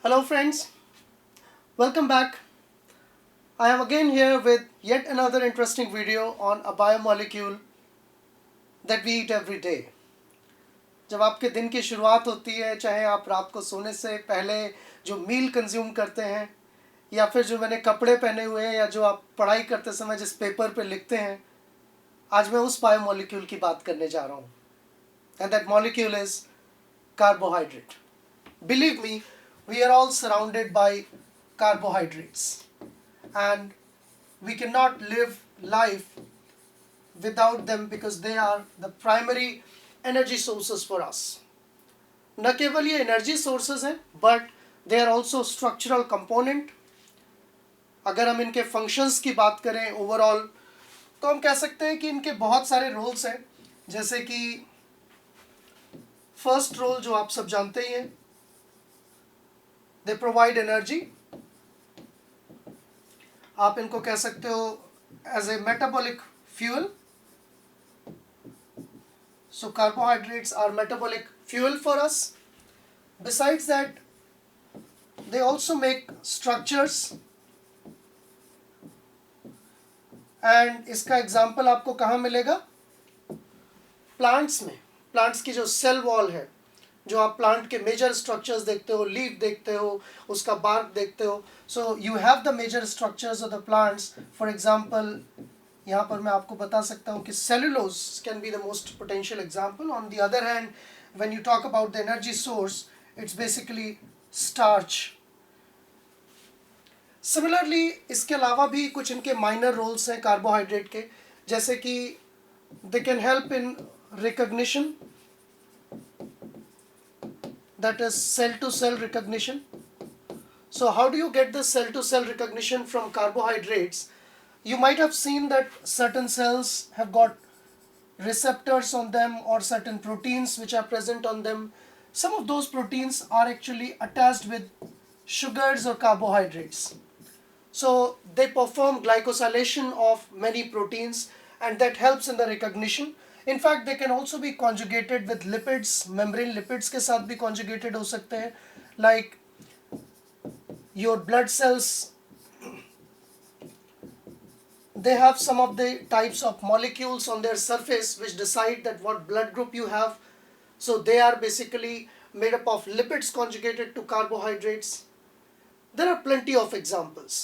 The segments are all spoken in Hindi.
Hello, friends. Welcome back. I am again here with yet another interesting video on a biomolecule that we eat every day. जब आपके दिन की शुरुआत होती है, चाहे आप रात को सोने से पहले जो मील कंज्यूम करते हैं या फिर जो मैंने कपड़े पहने हुए हैं या जो आप पढ़ाई करते समय जिस पेपर पे लिखते हैं, आज मैं उस बायोमोलिक्यूल की बात करने जा रहा हूँ. And that molecule is carbohydrate. Believe me, we are all surrounded by carbohydrates, and we cannot live life without them because they are the primary energy sources for us. न केवल ये एनर्जी सोर्सेज हैं but they are also structural component. अगर हम इनके फंक्शंस की बात करें ओवरऑल तो हम कह सकते हैं कि इनके बहुत सारे रोल्स हैं. जैसे कि फर्स्ट रोल जो आप सब जानते ही हैं, दे प्रोवाइड एनर्जी. आप इनको कह सकते हो as a metabolic fuel. So carbohydrates are metabolic fuel for us. Besides that, they also make structures. And इसका एग्जाम्पल आपको कहाँ मिलेगा? प्लांट्स में. प्लांट्स की जो सेल वॉल है, जो आप प्लांट के मेजर स्ट्रक्चर्स देखते हो, लीफ देखते हो, उसका बार्क देखते हो. So you have the major structures of the plants. For example यहाँ पर मैं आपको बता सकता हूँ कि cellulose can be the most potential example. On the other hand, when you talk about the energy source, it's basically starch. Similarly इसके अलावा भी कुछ इनके माइनर रोल्स हैं कार्बोहाइड्रेट के, जैसे कि they can help in recognition, that is cell to cell recognition. So how do you get this cell to cell recognition from carbohydrates? You might have seen that certain cells have got receptors on them or certain proteins which are present on them. Some of those proteins are actually attached with sugars or carbohydrates. So they perform glycosylation of many proteins and that helps in the recognition. In fact, they can also be conjugated with lipids. Membrane lipids के साथ भी conjugated हो सकते हैं. Like your blood cells, they have some of the types of molecules on their surface which decide that what blood group you have. So they are basically made up of lipids conjugated to carbohydrates. There are plenty of examples.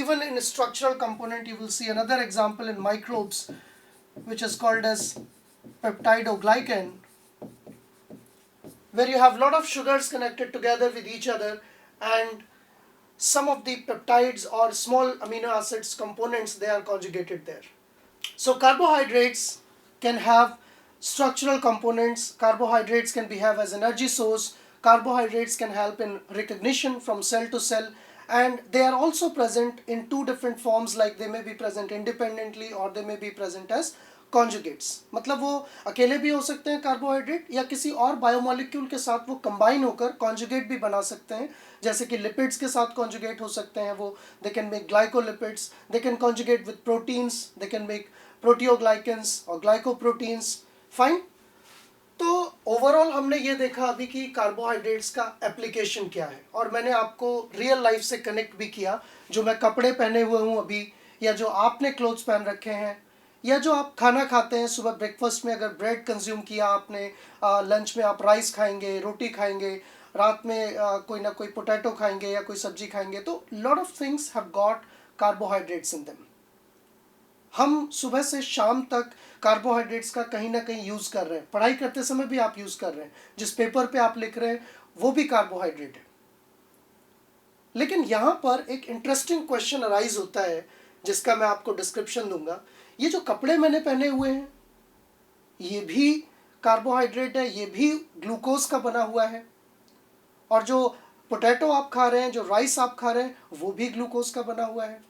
Even in a structural component, you will see another example in microbes, which is called as peptidoglycan, where you have a lot of sugars connected together with each other, and some of the peptides or small amino acids components, they are conjugated there. So carbohydrates can have structural components. Carbohydrates can behave as energy source. Carbohydrates can help in recognition from cell to cell, and they are also present in two different forms, like they may be present independently or they may be present as conjugates. मतलब वो अकेले भी हो सकते हैं कार्बोहाइड्रेट, या किसी और बायोमोलिक्यूल के साथ वो कंबाइन होकर कॉन्जुगेट भी बना सकते हैं. जैसे कि लिपिड्स के साथ कॉन्जुगेट हो सकते हैं वो, they can make glycolipids. They can conjugate with proteins, they can make proteoglycans और ग्लाइकोप्रोटीन्स. फाइन. तो ओवरऑल हमने ये देखा अभी कि कार्बोहाइड्रेट्स का एप्लीकेशन क्या है, और मैंने आपको रियल लाइफ से कनेक्ट भी किया. जो मैं कपड़े पहने हुए हूँ अभी, या जो आपने क्लोथ्स पहन रखे हैं, या जो आप खाना खाते हैं सुबह ब्रेकफास्ट में, अगर ब्रेड कंज्यूम किया आपने, लंच में आप राइस खाएंगे, रोटी खाएंगे, रात में कोई ना कोई पोटैटो खाएंगे या कोई सब्जी खाएंगे. तो lot of things have got carbohydrates in them. हम सुबह से शाम तक कार्बोहाइड्रेट्स का कहीं ना कहीं यूज़ कर रहे हैं. पढ़ाई करते समय भी आप यूज़ कर रहे हैं. जिस पेपर पे आप लिख रहे हैं वो भी कार्बोहाइड्रेट है. लेकिन यहाँ पर एक इंटरेस्टिंग क्वेश्चन अराइज होता है, जिसका मैं आपको डिस्क्रिप्शन दूंगा. ये जो कपड़े मैंने पहने हुए हैं, ये भी कार्बोहाइड्रेट है, ये भी ग्लूकोज का बना हुआ है. और जो पोटैटो आप खा रहे हैं, जो राइस आप खा रहे हैं, वो भी ग्लूकोज का बना हुआ है.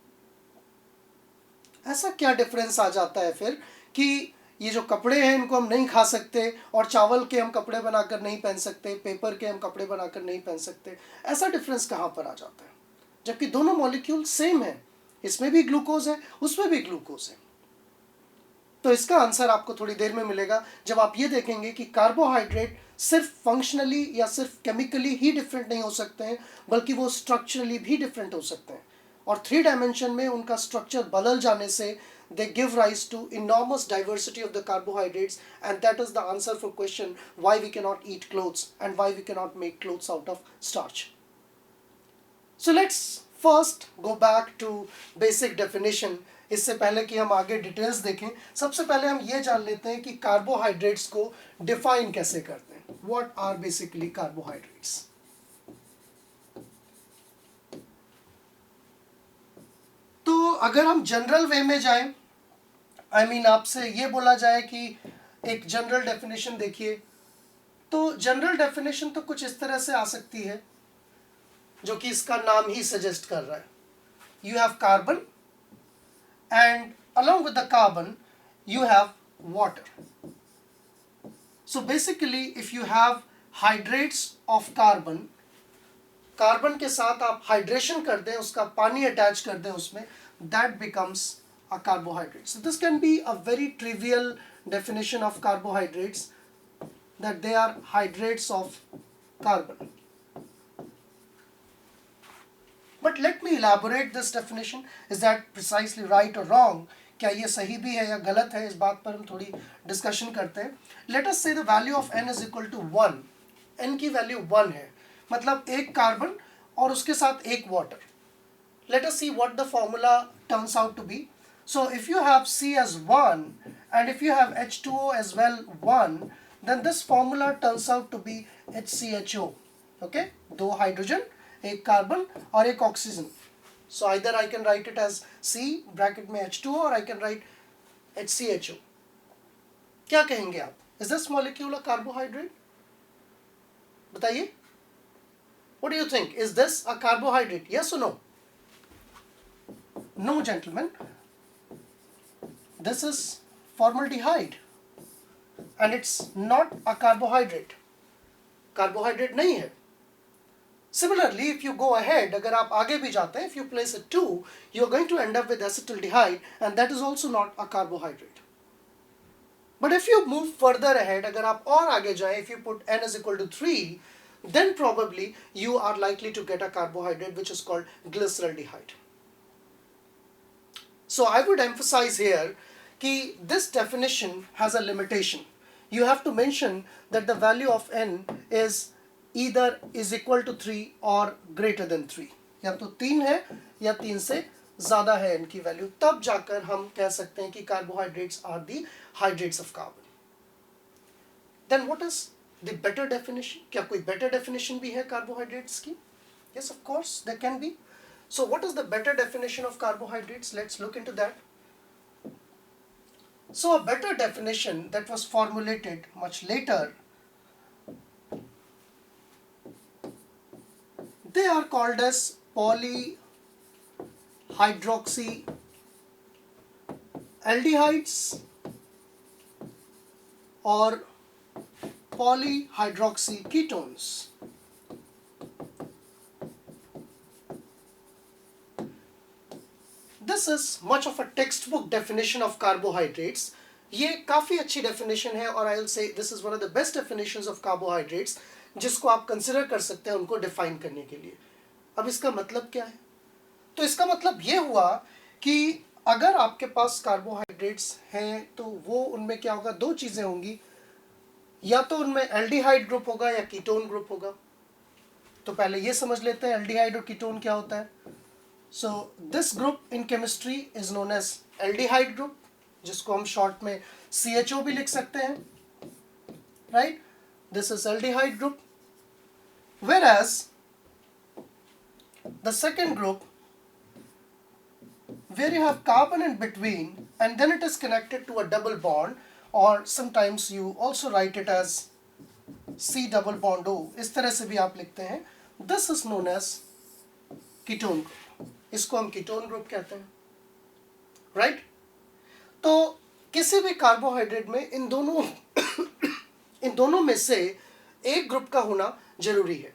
ऐसा क्या डिफरेंस आ जाता है फिर कि ये जो कपड़े हैं इनको हम नहीं खा सकते, और चावल के हम कपड़े बनाकर नहीं पहन सकते, पेपर के हम कपड़े बनाकर नहीं पहन सकते? ऐसा डिफरेंस कहाँ पर आ जाता है, जबकि दोनों मॉलिक्यूल सेम है. इसमें भी ग्लूकोज है, उसमें भी ग्लूकोज है. तो इसका आंसर आपको थोड़ी देर में मिलेगा जब आप ये देखेंगे कि कार्बोहाइड्रेट सिर्फ फंक्शनली या सिर्फ केमिकली ही डिफरेंट नहीं हो सकते हैं, बल्कि वो स्ट्रक्चरली भी डिफरेंट हो सकते हैं। और 3 डायमेंशन में उनका स्ट्रक्चर बदल जाने से they give rise to enormous diversity of the carbohydrates, and that is the answer for question why we cannot eat clothes and why we cannot make clothes out of starch. So let's first go back to basic definition. इससे पहले कि हम आगे डिटेल्स देखें, सबसे पहले हम ये जान लेते हैं कि कार्बोहाइड्रेट्स को डिफाइन कैसे करते हैं. What are basically carbohydrates? तो अगर हम जनरल वे में जाएं, I mean, आपसे ये बोला जाए कि एक जनरल डेफिनेशन देखिए, तो जनरल डेफिनेशन तो कुछ इस तरह से आ सकती है जो कि इसका नाम ही सजेस्ट कर रहा है. You have carbon and along with the carbon you have water. So basically if you have hydrates of carbon, carbon के साथ आप हाइड्रेशन कर दें, उसका पानी अटैच कर दें उसमें, that becomes a carbohydrate. So this can be a very trivial definition of carbohydrates, that they are hydrates of carbon. But let me elaborate this definition. Is that precisely right or wrong? क्या ये सही भी है या गलत है, इस बात पर हम थोड़ी डिस्कशन करते हैं. Let us say the value of n is equal to 1. n की वैल्यू 1 है, मतलब एक कार्बन और उसके साथ एक water. Let us see what the formula turns out to be. So if you have C as 1 and if you have H2O as well 1, then this formula turns out to be HCHO. Okay, दो हाइड्रोजन, एक कार्बन और एक oxygen. So either I can write it as C bracket में H2O और I can write HCHO. क्या कहेंगे आप? Is this molecule a carbohydrate? बताइए. What do you think? Is this a carbohydrate? Yes or no? No, gentlemen. This is formaldehyde and it's not a carbohydrate. Carbohydrate नहीं है. Similarly, if you go ahead, अगर आप आगे भी जाते हैं, if you place a 2, you're going to end up with acetaldehyde and that is also not a carbohydrate. But if you move further ahead, अगर आप और आगे जाएं, if you put n is equal to 3, then probably you are likely to get a carbohydrate which is called glyceraldehyde. So I would emphasize here कि this definition has a limitation. You have to mention that the value of n is either is equal to 3 or greater than 3. या तो 3 है या 3 से ज़्यादा है n की वैल्यू, तब जाकर हम कह सकते हैं कि carbohydrates are the hydrates of carbon. Then what is the better definition? क्या कोई better definition भी है carbohydrates की? Yes, of course, there can be. So what is the better definition of carbohydrates? Let's look into that. So a better definition that was formulated much later, they are called as polyhydroxyaldehydes or polyhydroxyketones. This is much of a textbook definition of carbohydrates. ये काफ़ी अच्छी definition है और I'll say this is one of the best definitions of carbohydrates जिसको आप कंसिडर कर सकते हैं उनको डिफाइन करने के लिए. अब इसका मतलब क्या है? तो इसका मतलब ये हुआ कि अगर आपके पास कार्बोहाइड्रेट्स हैं तो वो उनमें क्या होगा, दो चीज़ें होंगी, या तो उनमें एल्डिहाइड ग्रुप होगा या कीटोन ग्रुप होगा. तो पहले ये समझ लेते हैं एल्डिहाइड और कीटोन क्या होता है. So this group in chemistry is known as aldehyde group, जिसको हम शॉर्ट में CHO भी लिख सकते हैं, right. This is aldehyde group, whereas the second group where you have carbon in between and then it is connected to a double bond, or sometimes you also write it as C double bond O, इस तरह से भी आप लिखते हैं. This is known as ketone group. इसको हम कीटोन ग्रुप कहते हैं, राइट. तो किसी भी कार्बोहाइड्रेट में इन दोनों में से एक ग्रुप का होना जरूरी है.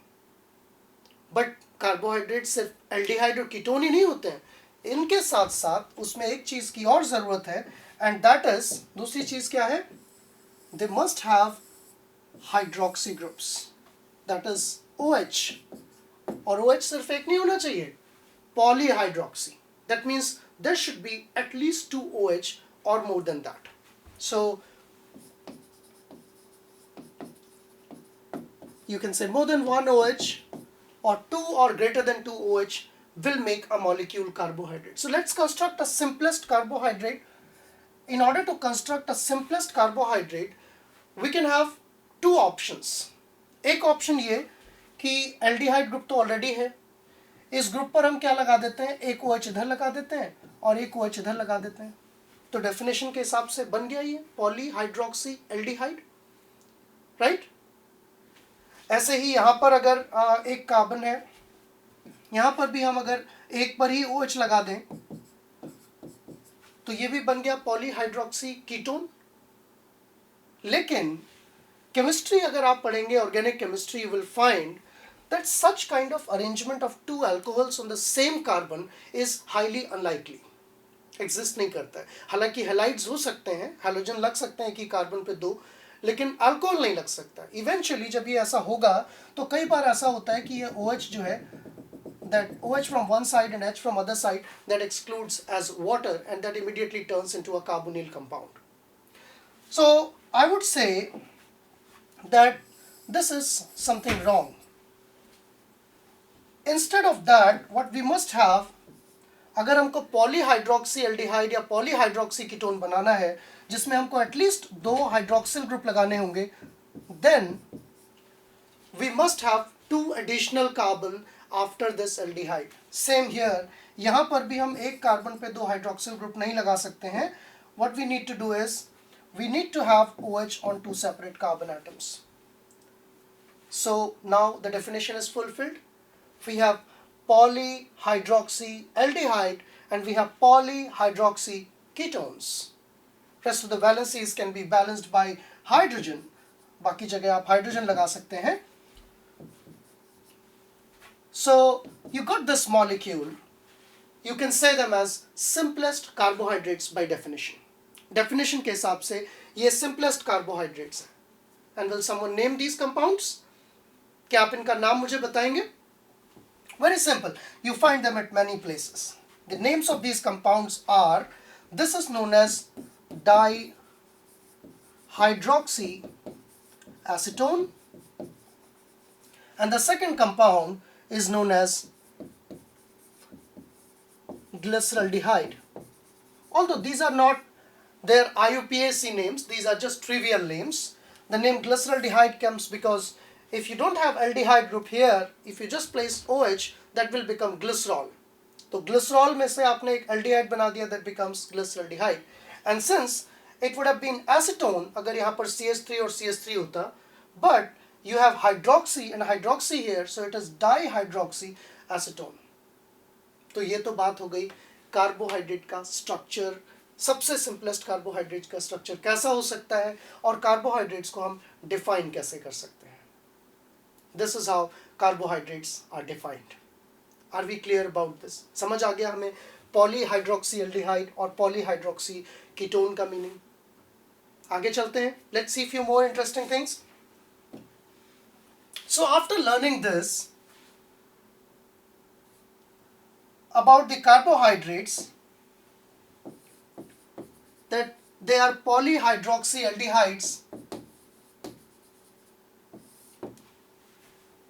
बट कार्बोहाइड्रेट सिर्फ एल्डिहाइड और कीटोन ही नहीं होते हैं, इनके साथ साथ उसमें एक चीज़ की और ज़रूरत है, एंड दैट इज, दूसरी चीज़ क्या है, they must have hydroxy groups, that is OH, और OH सिर्फ एक नहीं होना चाहिए, polyhydroxy, that means there should be at least 2 OH or more than that. So you can say more than 1 OH or 2 or greater than 2 OH will make a molecule carbohydrate. So let's construct a simplest carbohydrate. In order to construct a simplest carbohydrate, we can have two options. एक ऑप्शन ये कि एल्डिहाइड ग्रुप तो ऑलरेडी है, इस ग्रुप पर हम क्या लगा देते हैं, एक OH इधर लगा देते हैं और एक OH इधर लगा देते हैं, तो डेफिनेशन के हिसाब से बन गया ये पॉलीहाइड्रोक्सी एल्डिहाइड, राइट। ऐसे ही यहाँ पर अगर एक कार्बन है, यहाँ पर भी हम अगर एक पर ही OH लगा दें तो ये भी बन गया पॉलीहाइड्रोक्सी कीटोन। लेकिन केमिस्ट्री अगर आप पढ़ेंगे, organic chemistry, you will find that such kind of arrangement of two alcohols on the same carbon is highly unlikely, exist नहीं करता है। हालांकि हैलाइड्स हो सकते हैं, हैलोजन लग सकते हैं कि कार्बन पे दो, लेकिन अल्कोहल नहीं लग सकता। इवेंचुअली जब ये ऐसा होगा तो कई बार ऐसा होता है कि ये OH जो है, that OH from one side and H from other side, that excludes as water and that immediately turns into a carbonyl compound. So I would say that this is something wrong. Instead of that, what we must have, अगर हमको पॉलीहाइड्रोक्सी एल्डिहाइड या पॉलीहाइड्रोक्सी कीटोन बनाना है जिसमें हमको एटलीस्ट 2 हाइड्रोक्सिल ग्रुप लगाने होंगे, then we must have 2 additional carbon after this aldehyde. Same here, यहाँ पर भी हम एक कार्बन पे 2 हाइड्रोक्सिल ग्रुप नहीं लगा सकते हैं. What we need to do is we need to have OH on 2 separate carbon atoms. So now the definition is fulfilled. We have polyhydroxy aldehyde and we have polyhydroxy ketones. Rest of the valencies can be balanced by hydrogen. बाकी जगह आप हाइड्रोजन लगा सकते हैं. So you got this molecule. You can say them as simplest carbohydrates by definition. Definition के हिसाब से ये simplest carbohydrates हैं. And will someone name these compounds? क्या आप इनका नाम मुझे बताएंगे? Very simple. You find them at many places. The names of these compounds are, this is known as dihydroxy acetone and the second compound is known as glyceraldehyde. Although these are not their IUPAC names, these are just trivial names. The name glyceraldehyde comes because if you don't have aldehyde group here, if you just place OH, that will become glycerol. तो glycerol में से आपने एक aldehyde बना दिया, that becomes glyceraldehyde. And since it would have been acetone अगर यहाँ पर CH3 और CH3 होता, but you have hydroxy and hydroxy here, so it is dihydroxy acetone. तो ये तो बात हो गई कार्बोहाइड्रेट का स्ट्रक्चर, सबसे सिंपलेस्ट कार्बोहाइड्रेट का स्ट्रक्चर कैसा हो सकता है और कार्बोहाइड्रेट्स को हम डिफाइन कैसे कर सकते हैं. This is how carbohydrates are defined. Are we clear about this? समझ आ गया हमें पॉलीहाइड्रोक्सी एल्डिहाइड और पॉलीहाइड्रोक्सी कीटोन का मीनिंग. आगे चलते हैं. Let's see few more interesting things. So after learning this about the carbohydrates, that they are polyhydroxy aldehydes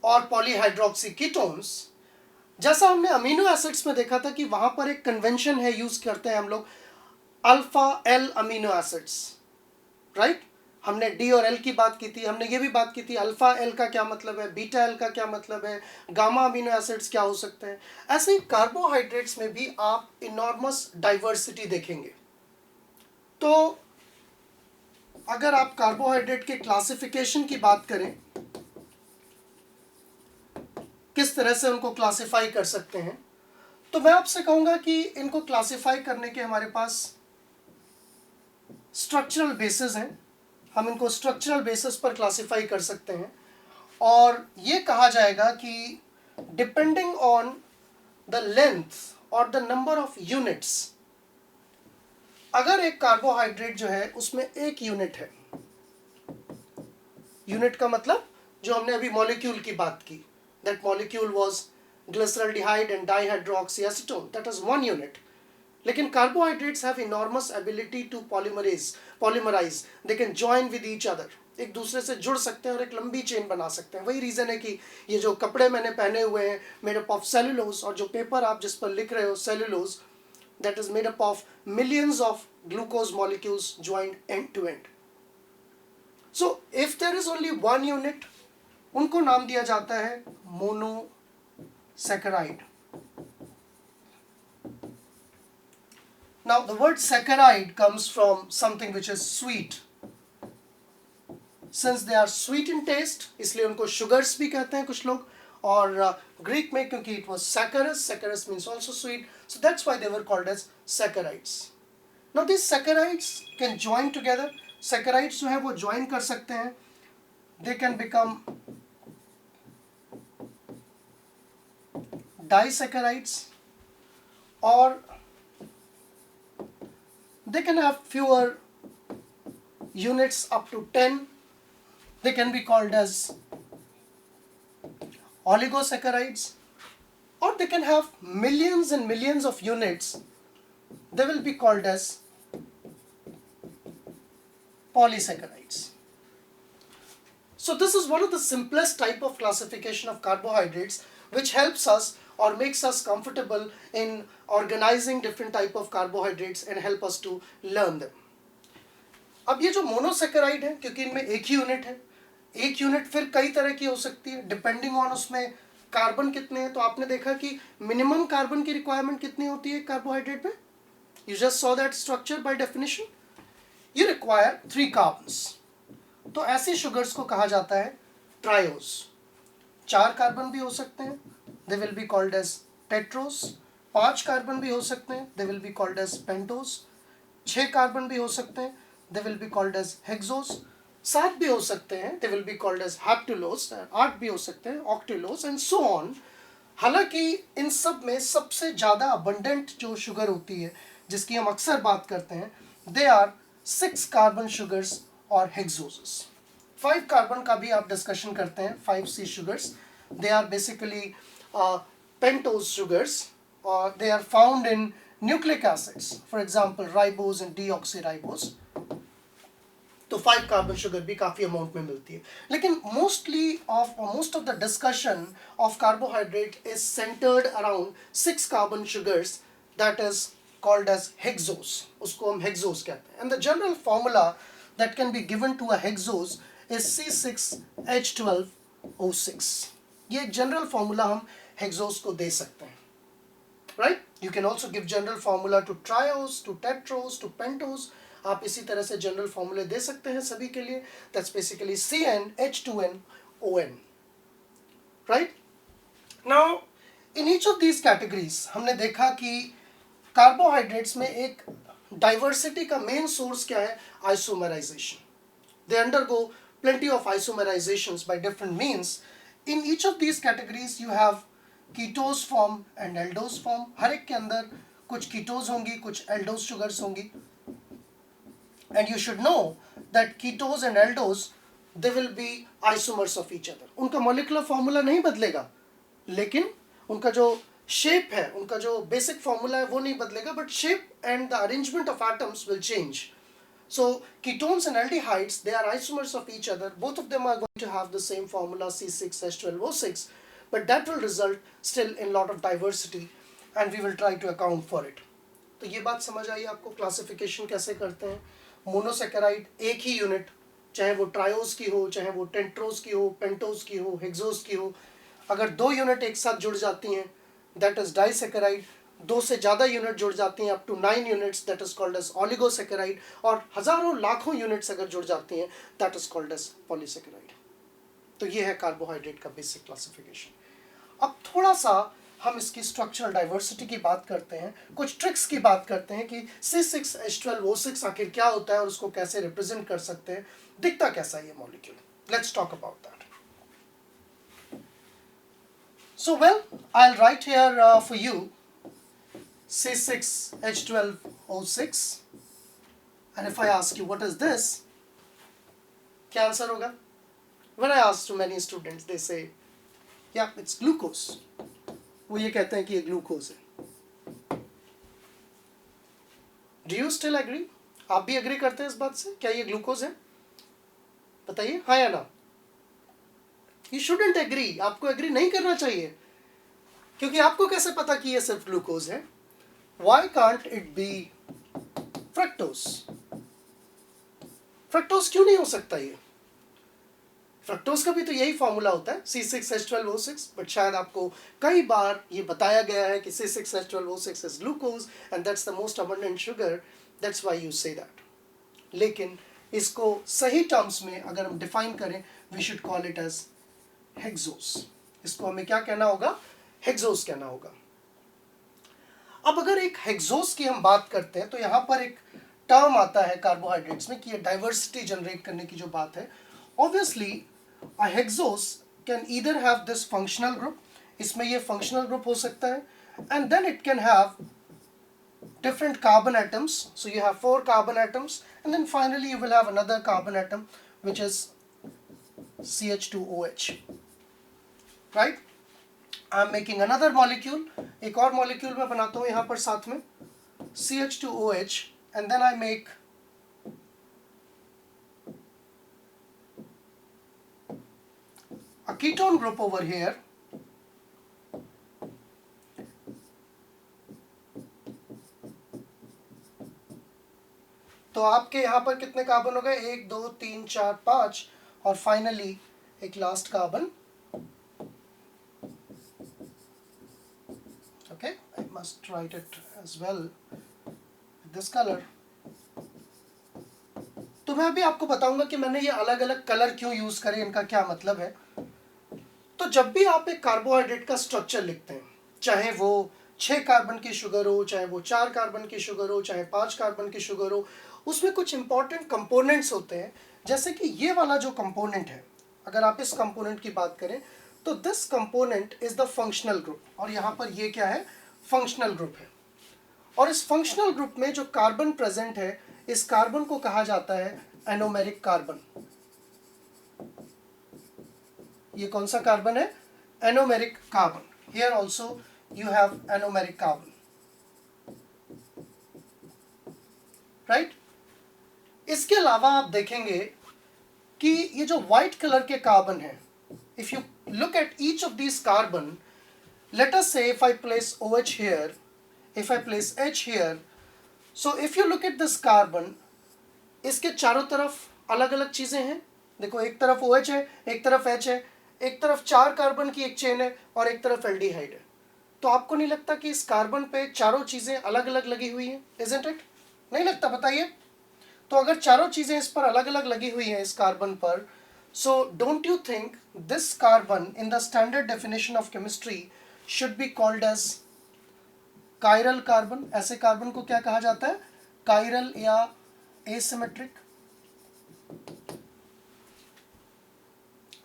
और पॉलीहाइड्रोक्सी कीटोन्स, जैसा हमने अमीनो एसिड्स में देखा था कि वहां पर एक कन्वेंशन है, यूज करते हैं हम लोग alpha L amino acids, right. हमने डी और एल की बात की थी, हमने ये भी बात की थी अल्फा एल का क्या मतलब है, बीटा एल का क्या मतलब है, गामा अमीनो एसिड्स क्या हो सकते हैं. ऐसे ही कार्बोहाइड्रेट्स में भी आप इनॉर्मस डाइवर्सिटी देखेंगे. तो अगर आप कार्बोहाइड्रेट के क्लासिफिकेशन की बात करें, किस तरह से उनको क्लासिफाई कर सकते हैं, तो मैं आपसे कहूंगा कि इनको क्लासिफाई करने के हमारे पास स्ट्रक्चरल बेसिस हैं. हम इनको स्ट्रक्चरल बेसिस पर क्लासिफाई कर सकते हैं और ये कहा जाएगा कि डिपेंडिंग ऑन द लेंथ और द नंबर ऑफ यूनिट्स, अगर एक कार्बोहाइड्रेट जो है उसमें एक यूनिट है यूनिट का मतलब जो हमने अभी मॉलिक्यूल की बात की, that molecule was glyceraldehyde and dihydroxyacetone, that is 1 unit. लेकिन carbohydrates have enormous ability to polymerise, they can join with each other, एक दूसरे से जुड़ सकते हैं और एक लंबी चेन बना सकते हैं. वही रीज़न है कि ये जो कपड़े मैंने पहने हुए हैं मेड अप ऑफ सेलुलोज, और जो पेपर आप जिस पर लिख रहे हो cellulose, that is made up of millions of glucose molecules joined end to end. So if there is only one unit, उनको नाम दिया जाता है monosaccharide. Now the word saccharide comes from something which is sweet. Since they are sweet in taste, इसलिए उनको sugars भी कहते हैं कुछ लोग. और ग्रीक में क्योंकि it was saccharus means also sweet, so that's why they were called as saccharides. Now these saccharides can join together. Saccharides जो है वो join कर सकते हैं. They can become disaccharides, or they can have fewer units up to 10. They can be called as oligosaccharides, or they can have millions and millions of units. They will be called as polysaccharides. So this is one of the simplest type of classification of carbohydrates, which helps us or makes us comfortable in organizing different type of carbohydrates and help us to learn them. अब ये जो मोनोसेकेराइड है, क्योंकि इनमें एक ही यूनिट है, एक यूनिट फिर कई तरह की हो सकती है डिपेंडिंग ऑन उसमें कार्बन कितने हैं. तो आपने देखा कि मिनिमम कार्बन की रिक्वायरमेंट कितनी होती है कार्बोहाइड्रेट में. You just saw that structure by definition. You require 3 carbons. तो ऐसे शुगर्स को कहा जाता है ट्रायोज. 4 कार्बन भी हो सकते हैं, they will be called as tetrose. 5 carbon भी हो सकते हैं, they will be called as pentose. 6 carbon भी हो सकते हैं, they will be called as hexose. 7 भी हो सकते हैं, they will be called as heptulose. 8 भी हो सकते हैं, ऑक्टेलोस, एंड सो ऑन. हालांकि इन सब में सबसे ज़्यादा अबंडेंट जो शुगर होती है जिसकी हम अक्सर बात करते हैं, दे आर 6 कार्बन शुगर्स और हेक्सोसेस. 5 कार्बन का भी आप डिस्कशन करते हैं, 5C sugars. They are basically pentose sugars, or they are found in nucleic acids, for example ribose and deoxyribose. तो 5 कार्बन शुगर भी काफ़ी अमाउंट में मिलती है. लेकिन most of the discussion of carbohydrate is centered around 6 carbon sugars, that is called as hexose. उसको हम hexose कहते हैं. And the general formula that can be given to a hexose is C6H12O6. ये जनरल फॉर्मूला हम हेक्सोस को दे सकते हैं, right. You can also give general formula to triose, to tetrose, to pentose. आप इसी तरह से जनरल फॉर्मूले दे सकते हैं सभी के लिए. That's basically CnH2nOn, right. Now in each of these categories हमने देखा कि कार्बोहाइड्रेट्स में एक डाइवर्सिटी का मेन सोर्स क्या है, isomerization. They undergo plenty of isomerizations by different means. In each of these categories you have ketose form and aldose form. हर एक के अंदर कुछ ketose होंगी, कुछ aldose sugars होंगी. And you should know that ketose and aldose, they will be isomers of each other. उनका molecular formula नहीं बदलेगा, लेकिन उनका जो shape है, उनका जो basic formula है वो नहीं बदलेगा, but shape and the arrangement of atoms will change. So ketones and aldehydes, they are isomers of each other. Both of them are going to have the same formula C6H12O6, but that will result still in lot of diversity, and we will try to account for it. तो ये बात समझ आई आपको क्लासिफिकेशन कैसे करते हैं. मोनोसेकेराइड एक ही यूनिट, चाहे वो ट्रायोस की हो, चाहे वो टेट्रोस की हो, पेंटोस की हो, हेक्सोस की हो. अगर 2 यूनिट एक साथ जुड़ जाती हैं, दैट इज डाइसेकेराइड. 2 से ज़्यादा यूनिट जुड़ जाती हैं, up to 9 units, that is called as oligosaccharide. और हज़ारों लाखों यूनिट्स अगर जुड़ जाती हैं, that is called as polysaccharide. तो ये है कार्बोहाइड्रेट का बेसिक क्लासिफिकेशन. अब थोड़ा सा हम इसकी स्ट्रक्चरल डाइवर्सिटी की बात करते हैं, कुछ ट्रिक्स की बात करते हैं कि C6H12O6 आखिर क्या होता है और उसको कैसे रिप्रेजेंट कर सकते हैं, दिखता कैसा है ये molecule. Let's talk about that. So well, I'll write here for you C6H12O6, and if I ask you what is this, क्या आंसर होगा? When I ask to many students, they say, yeah, it's glucose. वो ये कहते हैं कि ये ग्लूकोज है. Do you still agree? आप भी एग्री करते हैं इस बात से? क्या ये ग्लूकोज है? बताइए, हाँ या ना? You shouldn't agree. आपको एग्री नहीं करना चाहिए, क्योंकि आपको कैसे पता कि ये सिर्फ ग्लूकोज है? Why can't it be fructose? Fructose क्यों नहीं हो सकता ये? फ्रक्टोज का भी तो यही फॉर्मूला होता है C6H12O6, बट शायद आपको कई बार ये बताया गया है कि C6H12O6 is glucose and that's the most abundant sugar, that's why you say that. लेकिन इसको सही टर्म्स में अगर हम डिफाइन करें, we should call it as hexose. इसको हमें क्या कहना होगा? हेक्सोस कहना होगा. अब अगर एक हेक्सोस की हम बात करते हैं तो यहाँ पर एक टर्म आता है कार्बोहाइड्रेट्स में कि ये डाइवर्सिटी जनरेट करने की जो बात है. Obviously a hexose can either have this functional group, इसमें ये फंक्शनल ग्रुप हो सकता है, and then it can have different carbon atoms. So you have 4 carbon atoms, and then finally you will have another carbon atom which is CH2OH, right? I am making another molecule, एक और molecule मैं बनाता हूँ यहाँ पर साथ में CH2OH, and then I make a ketone group over here. तो आपके यहाँ पर कितने कार्बन हो गए? 1 2 3 4 5, और फाइनली एक last carbon. Okay, I must write it as well this colour. तो मैं अभी आपको बताऊंगा कि मैंने ये अलग अलग कलर क्यों यूज करे, इनका क्या मतलब है. तो जब भी आप एक कार्बोहाइड्रेट का स्ट्रक्चर लिखते हैं, चाहे वो 6 कार्बन की शुगर हो, चाहे वो 4 कार्बन की शुगर हो, चाहे 5 कार्बन की शुगर हो, उसमें कुछ इंपॉर्टेंट कंपोनेंट्स होते हैं. जैसे कि ये वाला जो कंपोनेंट है, अगर आप इस कंपोनेंट की बात करें तो this component is the functional group, और यहाँ पर ये क्या है? फंक्शनल ग्रुप है. और इस फंक्शनल ग्रुप में जो कार्बन प्रेजेंट है, इस कार्बन को कहा जाता है एनोमेरिक कार्बन. ये कौन सा कार्बन है? Anomeric carbon. Here also you have anomeric carbon, right? इसके अलावा आप देखेंगे कि ये जो व्हाइट कलर के कार्बन है, if you look at each of this carbon, let us say if I place OH here, if I place H here, so if you look at this carbon, इसके चारों तरफ अलग अलग चीजें हैं. देखो, एक तरफ OH है, एक तरफ H है, एक तरफ 4 कार्बन की एक चेन है, और एक तरफ एल्डिहाइड है. तो आपको नहीं लगता कि इस कार्बन पे चारों चीजें अलग अलग लगी हुई हैं? Isn't it? नहीं लगता? बताइए. तो अगर चारों चीजें इस पर अलग अलग लगी हुई हैं इस कार्बन पर, so don't you think this carbon in the standard definition of chemistry should be called as chiral carbon? ऐसे कार्बन को क्या कहा जाता है? कायरल या एसिमेट्रिक.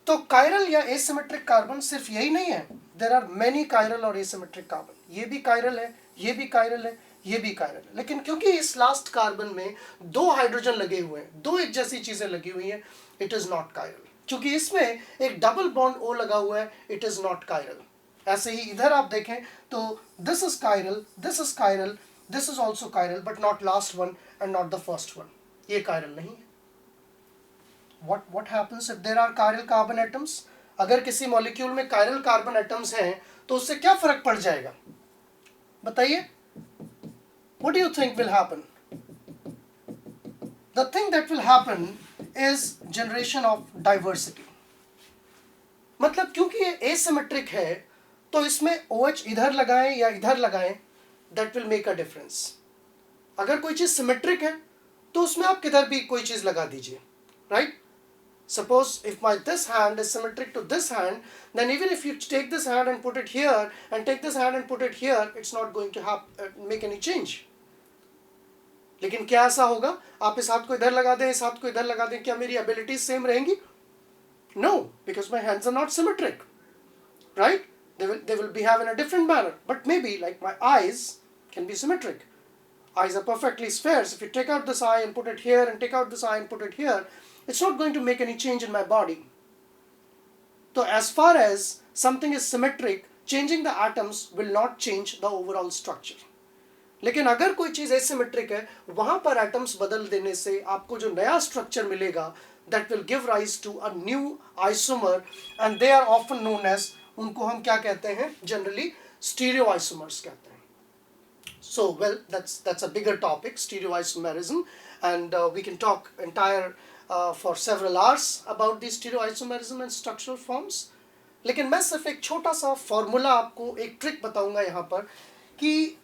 तो कायरल या एसिमेट्रिक कार्बन सिर्फ यही नहीं है, देयर आर मेनी कायरल और एसिमेट्रिक कार्बन. ये भी कायरल है, ये भी कायरल है, ये भी कायरल है. लेकिन क्योंकि इस लास्ट कार्बन में 2 हाइड्रोजन लगे हुए हैं, 2 एक जैसी चीजें लगी हुई हैं, इट इज नॉट कायरल. क्योंकि इसमें एक डबल बॉन्ड O लगा हुआ है, इट इज नॉट कायरल. ऐसे ही इधर आप देखें तो this is chiral, this is chiral, this is also chiral, but not last one and not the first one. ये कायरल नहीं है. what happens if there are chiral carbon atoms? अगर किसी मॉलिक्यूल में chiral carbon atoms हैं तो उससे क्या फर्क पड़ जाएगा? बताइए. What do you think will happen? The thing that will happen is generation of diversity. मतलब क्योंकि ये asymmetric है, तो इसमें OH इधर लगाएं या इधर लगाएं, that will make a difference. अगर कोई चीज सिमेट्रिक है तो उसमें आप किधर भी कोई चीज लगा दीजिए, right? Suppose if my this hand is symmetric to this hand, then even if you take this hand and put it here and take this hand and put it here, it's not going to make any change. लेकिन क्या ऐसा होगा? आप इस हाथ को इधर लगा दें, इस हाथ को इधर लगा दें, क्या मेरी abilities same रहेंगी? No, because my hands are not symmetric, right? They will behave in a different manner. But maybe like my eyes can be symmetric. Eyes are perfectly spheres. If you take out this eye and put it here and take out this eye and put it here, it's not going to make any change in my body. तो as far as something is symmetric, changing the atoms will not change the overall structure. लेकिन अगर कोई चीज़ एसिमेट्रिक है, वहाँ पर एटम्स बदल देने से आपको जो नया स्ट्रक्चर मिलेगा, that will give rise to a new isomer, and they are often known as, उनको हम क्या कहते हैं, generally stereoisomers कहते हैं. So well, that's a bigger topic, stereoisomerism, and we can talk entire for several hours about these stereoisomerism and structural forms. लेकिन मैं सिर्फ एक छोटा सा फॉर्मूला आपको, एक ट्रिक बताऊंगा यहाँ पर कि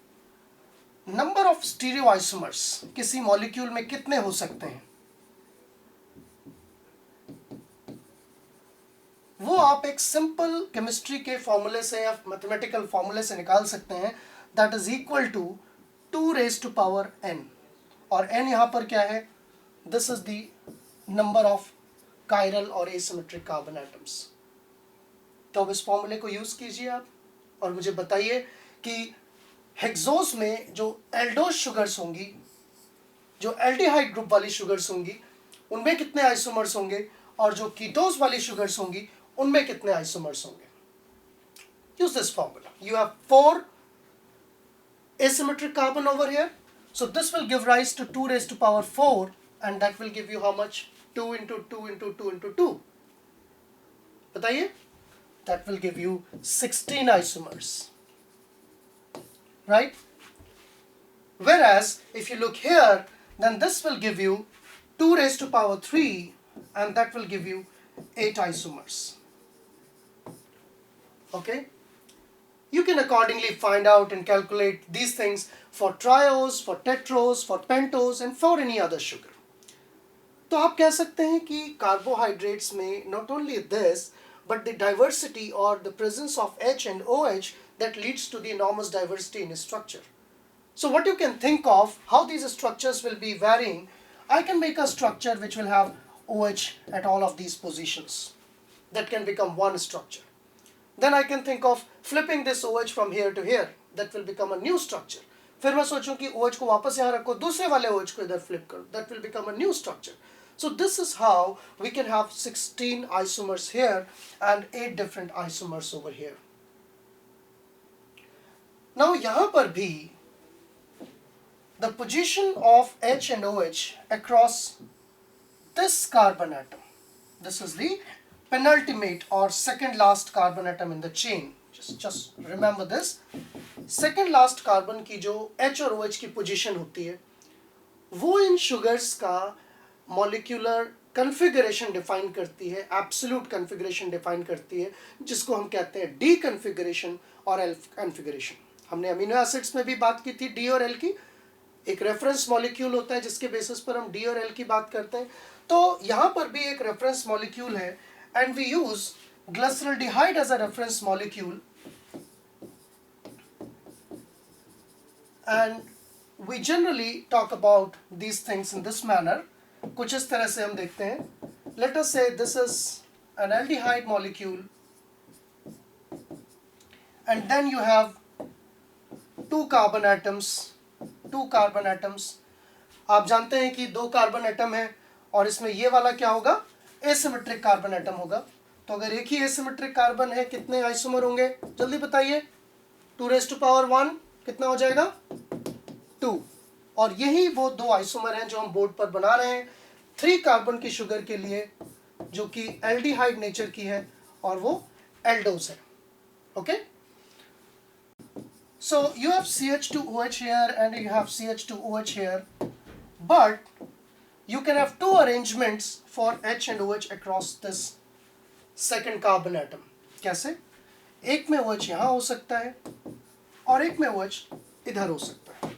नंबर ऑफ स्टीरियोआइसोमर्स किसी मॉलिक्यूल में कितने हो सकते हैं, वो आप एक सिंपल केमिस्ट्री के फॉर्मूले से या मैथमेटिकल फॉर्मूले से निकाल सकते हैं. That is equal to 2 raised to power n, और n यहाँ पर क्या है, this is the number of chiral और एसिमेट्रिक कार्बन एटम्स. तो अब इस फॉर्मूले को यूज कीजिए आप और मुझे बताइए कि हेक्सोस में जो एल्डोस शुगर्स होंगी, जो एल्डिहाइड ग्रुप वाली शुगर्स होंगी, उनमें कितने आइसोमर्स होंगे, और जो कीटोस वाली शुगर्स होंगी उनमें कितने आइसोमर्स होंगे. Use this formula. You have 4 asymmetric carbon over here, so this will give rise to 2 raised to power 4, and that will give you how much? 2 into 2 into 2 into 2. बताइए. That will give you 16 isomers, right? Whereas if you look here, then this will give you 2 raised to power 3, and that will give you 8 isomers. Okay? You can accordingly find out and calculate these things for triose, for tetros, for pentos, and for any other sugar. तो आप कह सकते हैं कि carbohydrates में not only this, but the diversity or the presence of H and OH that leads to the enormous diversity in structure. So what you can think of, how these structures will be varying. I can make a structure which will have OH at all of these positions. That can become one structure. Then I can think of flipping this OH from here to here. That will become a new structure. फिर मैं सोचूं कि OH को वापस यहाँ रखो, दूसरे वाले OH को इधर flip करो. That will become a new structure. So this is how we can have 16 isomers here and 8 different isomers over here. Now यहाँ पर भी the position of H and OH across this carbon atom. This is the penultimate or second last carbon atom in the chain. Just remember this. Second last carbon की जो H और OH की position होती है, वो इन sugars का molecular configuration define करती है, absolute configuration define करती है, जिसको हम कहते हैं D configuration और L configuration. हमने अमीनो एसिड्स में भी बात की थी D और L की. एक रेफरेंस मॉलिक्यूल होता है जिसके बेसिस पर हम D और L की बात करते हैं. तो यहाँ पर भी एक रेफरेंस मॉलिक्यूल है, and we use glyceraldehyde as a reference molecule, and we generally talk about these things in this manner. कुछ इस तरह से हम देखते हैं. Let us say this is an aldehyde molecule, and then you have two carbon atoms. आप जानते हैं कि 2 कार्बन एटम है और इसमें ये वाला क्या होगा, एसिमेट्रिक कार्बन एटम होगा. तो अगर एक ही एसिमेट्रिक कार्बन है, कितने आइसोमर होंगे, जल्दी बताइए. 2 raised to power 1 कितना हो जाएगा, 2. और यही वो 2 आइसोमर हैं जो हम बोर्ड पर बना रहे हैं 3 कार्बन की शुगर के लिए, जो कि एल्डिहाइड नेचर की है और वो एल्डोस है. Okay. So you have CH2OH here and you have CH2OH here, but you can have 2 arrangements for H and OH across this second carbon atom. कैसे? एक में OH यहाँ हो सकता है और एक में OH इधर हो सकता है.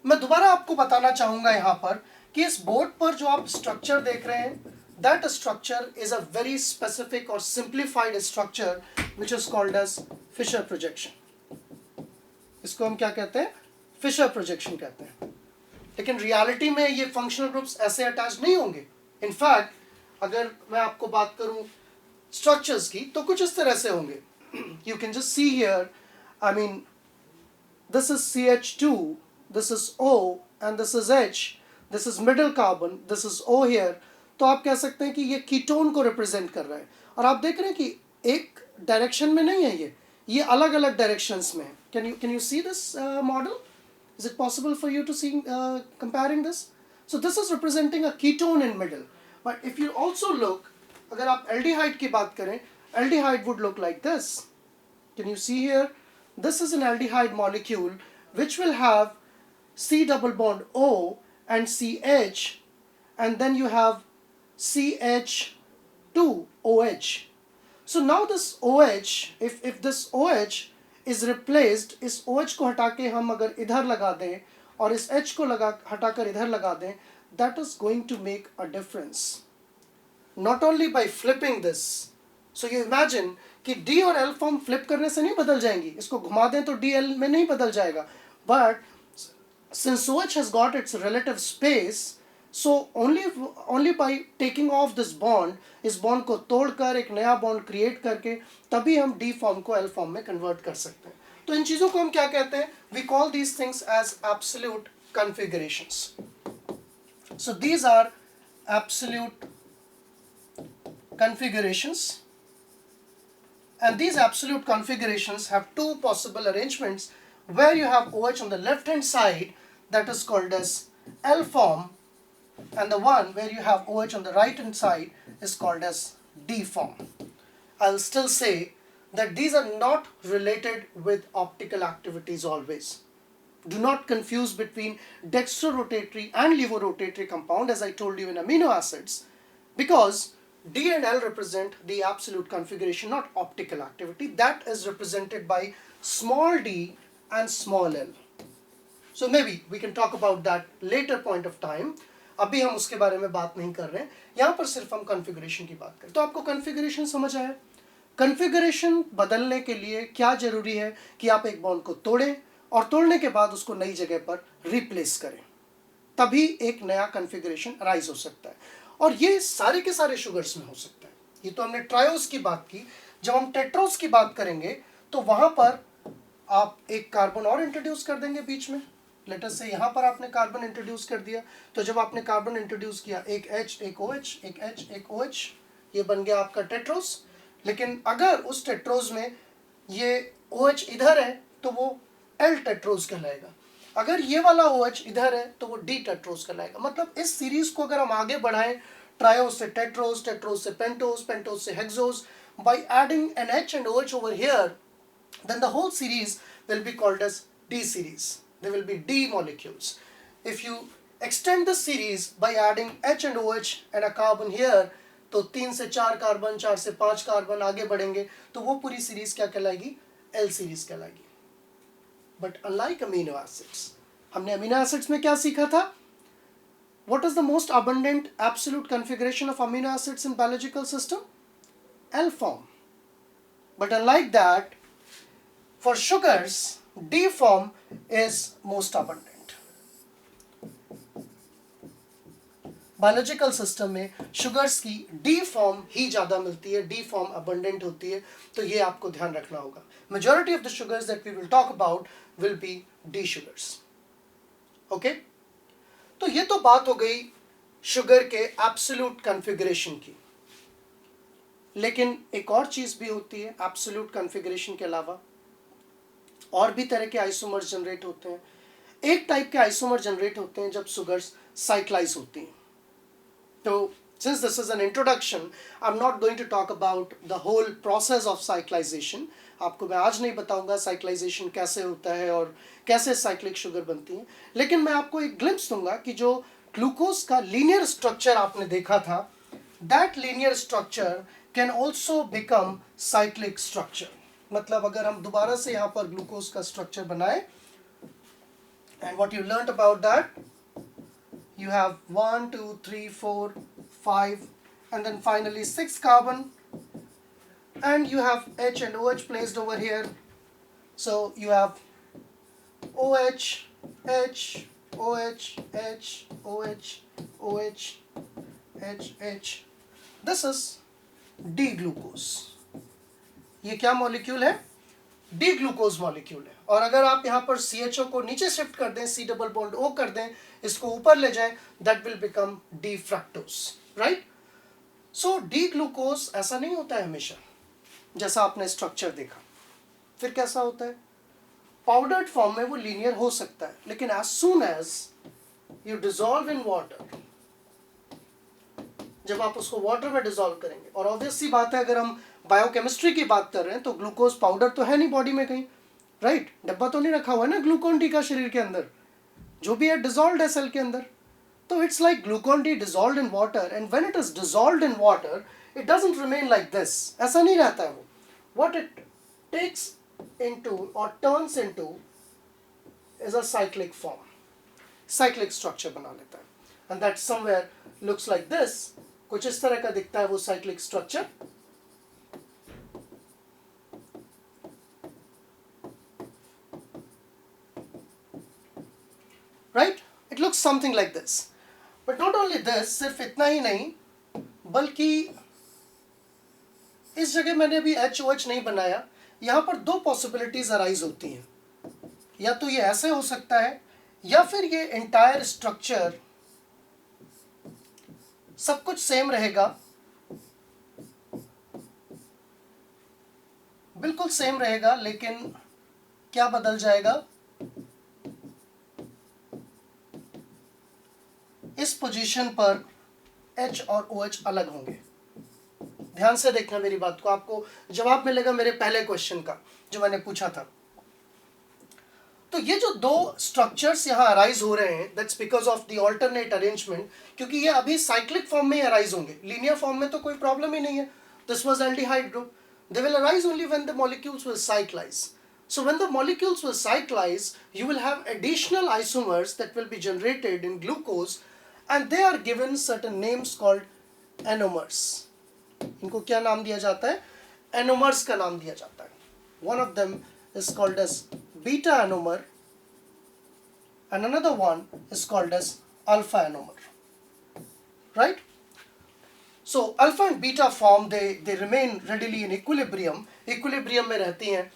मैं दोबारा आपको बताना चाहूँगा यहाँ पर कि इस बोर्ड पर जो आप स्ट्रक्चर देख रहे हैं, that structure is a very specific or simplified structure which is called as Fischer projection. इसको हम क्या कहते हैं, फिशर प्रोजेक्शन कहते हैं. लेकिन रियलिटी में ये फंक्शनल ग्रुप्स ऐसे अटैच नहीं होंगे. इनफैक्ट अगर मैं आपको बात करूं स्ट्रक्चर्स की तो कुछ इस तरह से होंगे. You can just see here, I mean this is CH2, this is O and this is H, this is middle carbon, this is O here. तो आप कह सकते हैं कि ये कीटोन को रिप्रेजेंट कर रहा है और आप देख रहे हैं कि एक डायरेक्शन में नहीं है, ये अलग अलग डायरेक्शंस में है. Can you see this model? Is it possible for you to see comparing this? So this is representing a ketone in middle. But if you also look, अगर आप aldehyde की बात करें, aldehyde would look like this. Can you see here? This is an aldehyde molecule which will have C double bond O and CH, and then you have CH2OH. So now this OH, if this OH is replaced, इस OH को हटा के हम अगर इधर लगा दें और इस H को हटाकर इधर लगा दें, that is going to make a difference. Not only by flipping this. So you imagine कि D और L फॉर्म फ्लिप करने से नहीं बदल जाएंगी, इसको घुमा दें तो D L में नहीं बदल जाएगा, but since OH has got its relative space, so only by taking off this bond, इस bond को तोड़कर एक नया bond create करके तभी हम D form को L form में convert कर सकते हैं. तो इन चीज़ों को हम क्या कहते हैं? We call these things as absolute configurations. So these are absolute configurations, and these absolute configurations have two possible arrangements where you have OH on the left hand side, that is called as L form, and the one where you have OH on the right hand side is called as D form. I'll still say that these are not related with optical activities always. Do not confuse between dextrorotatory and levorotatory compound, as I told you in amino acids, because D and L represent the absolute configuration, not optical activity. That is represented by small d and small l. So maybe we can talk about that later point of time. अभी हम उसके बारे में बात नहीं कर रहे हैं, यहाँ पर सिर्फ हम कॉन्फ़िगरेशन की बात करें. तो आपको कॉन्फ़िगरेशन समझ आया? कॉन्फ़िगरेशन बदलने के लिए क्या जरूरी है कि आप एक बॉन्ड को तोड़ें और तोड़ने के बाद उसको नई जगह पर रिप्लेस करें, तभी एक नया कॉन्फ़िगरेशन राइज हो सकता है. और ये सारे के सारे शुगर्स में हो सकता है. ये तो हमने ट्रायोस की बात की. जब हम टेट्रोस की बात करेंगे तो वहां पर आप एक कार्बन और इंट्रोड्यूस कर देंगे बीच में. लेटर से यहाँ पर आपने कार्बन इंट्रोड्यूस कर दिया, तो जब आपने कार्बन इंट्रोड्यूस किया, एक H एक OH, एक H एक OH, ये बन गया आपका टेट्रोस. लेकिन अगर उस टेट्रोस में ये OH इधर है तो वो L टेट्रोस कहलाएगा. अगर ये वाला OH इधर है तो वो D टेट्रोस कहलाएगा. मतलब इस सीरीज को अगर हम आगे बढ़ाएं, ट्रायोस से टेट्रोस, टेट्रोस से पेंटोस, पेंटोस से hexose, by adding an H and OH over here, then the whole series will be called as D series. There will be D molecules. If you extend the series by adding H and OH and a carbon here, तो 3 से 4 कार्बन, 4 से 5 कार्बन आगे बढ़ेंगे तो वो पूरी सीरीज क्या कहलाएगी? L सीरीज कहलाएगी. But unlike amino acids, हमने amino acids में क्या सीखा था? What is the most abundant absolute configuration of amino acids in biological system? L form. But unlike that, for sugars, D form is most abundant. Biological system में sugars की D form ही ज़्यादा मिलती है, D form abundant होती है, तो ये आपको ध्यान रखना होगा. Majority of the sugars that we will talk about will be D sugars. Okay? तो ये तो बात हो गई शुगर के absolute configuration की. लेकिन एक और चीज़ भी होती है absolute configuration के अलावा. और भी तरह के आइसोमर्स जनरेट होते हैं. एक टाइप के आइसोमर जनरेट होते हैं जब शुगर्स साइक्लाइज होती हैं. तो since this is an introduction, I'm not going to talk about the whole process of cyclization. आपको मैं आज नहीं बताऊंगा साइक्लाइजेशन कैसे होता है और कैसे साइक्लिक शुगर बनती है, लेकिन मैं आपको एक ग्लिम्स दूंगा कि जो ग्लूकोज का लीनियर स्ट्रक्चर आपने देखा था, that linear structure can also become cyclic structure. मतलब अगर हम दोबारा से यहाँ पर ग्लूकोज का स्ट्रक्चर बनाए, and what you learnt about that, you have 1 2 3 4 5 and then finally 6 carbon, and you have H and OH placed over here. So you have OH, H, OH, H, OH, OH, H, H. This is D glucose. ये क्या मॉलिक्यूल है? डी ग्लूकोज मॉलिक्यूल है. और अगर आप यहाँ पर CHO को नीचे शिफ्ट कर दें, C डबल बॉन्ड O कर दें, इसको ऊपर ले जाएं, that will become D fructose, right? So D glucose ऐसा नहीं होता है हमेशा, जैसा आपने स्ट्रक्चर देखा। फिर कैसा होता है? पाउडर्ड फॉर्म में वो लीनियर हो सकता है, लेकिन as soon as you dissolve in water, जब आप उसको वाटर में डिजोल्व करेंगे, और ऑब्वियस सी बात है अगर हम बायोकेमिस्ट्री की बात कर रहे हैं तो ग्लूकोज पाउडर तो है नहीं बॉडी में कहीं, राइट? डब्बा तो नहीं रखा हुआ है ना ग्लूकोन डी का शरीर के अंदर, जो भी है डिजोल्व है सेल के अंदर। तो it's like Glucon D dissolve in water, and when it is dissolve in water it doesn't remain like this, ऐसा नहीं रहता है वो। व्हाट इट टेक्स इनटू और turns into is a cyclic form, cyclic structure बना लेता है, and that somewhere looks like this, कुछ इस तरह का दिखता है वो cyclic structure. Right, it looks something like this. But not only this, सिर्फ इतना ही नहीं, बल्कि इस जगह मैंने अभी HOH नहीं बनाया, यहां पर दो पॉसिबिलिटीज अराइज होती हैं। या तो ये ऐसे हो सकता है, या फिर ये एंटायर स्ट्रक्चर सब कुछ सेम रहेगा, बिल्कुल सेम रहेगा, लेकिन क्या बदल जाएगा? इस पोजीशन पर H और OH अलग होंगे। ध्यान से देखना मेरी बात को, आपको जवाब मिलेगा मेरे पहले क्वेश्चन का जो मैंने पूछा था। तो ये जो दो स्ट्रक्चर्स यहाँ अराइज हो रहे हैं, that's because of the alternate arrangement, क्योंकि ये अभी साइक्लिक फॉर्म में ही अराइज होंगे, लीनियर फॉर्म में तो कोई प्रॉब्लम ही नहीं है। This was aldehyde group, they will arise only when the molecules will cyclise. So when the molecules will cyclize, you will have additional isomers that will be generated in glucose, and they are given certain names called anomers. इनको क्या नाम दिया जाता है? Anomers का नाम दिया जाता है। One of them is called as beta anomer, and another one is called as alpha anomer. Right? So alpha and beta form, they remain readily in equilibrium. Equilibrium में रहती हैं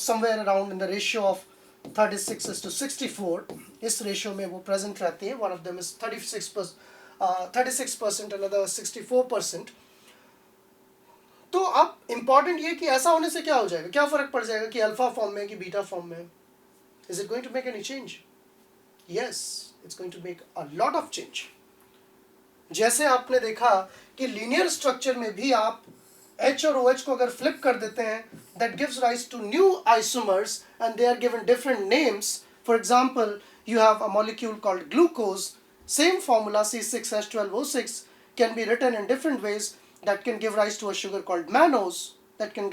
somewhere around in the ratio of 36:64. इस रेशियो में वो प्रेजेंट रहती हैं. One of them is 36%, another 64%. तो अब इम्पॉर्टेंट ये कि ऐसा होने से क्या हो जाएगा, क्या फर्क पड़ जाएगा कि अल्फा फॉर्म में कि बीटा फॉर्म में? Is it going to make any change? Yes, it's going to make a lot of change. जैसे आपने देखा कि लीनियर स्ट्रक्चर में भी आप H और OH को अगर फ्लिप कर देते हैं, that gives rise to new isomers and they are given different names. For example, you have a molecule called glucose. Same formula C6H12O6 can be written in different ways. That can give rise to a sugar called mannose. That can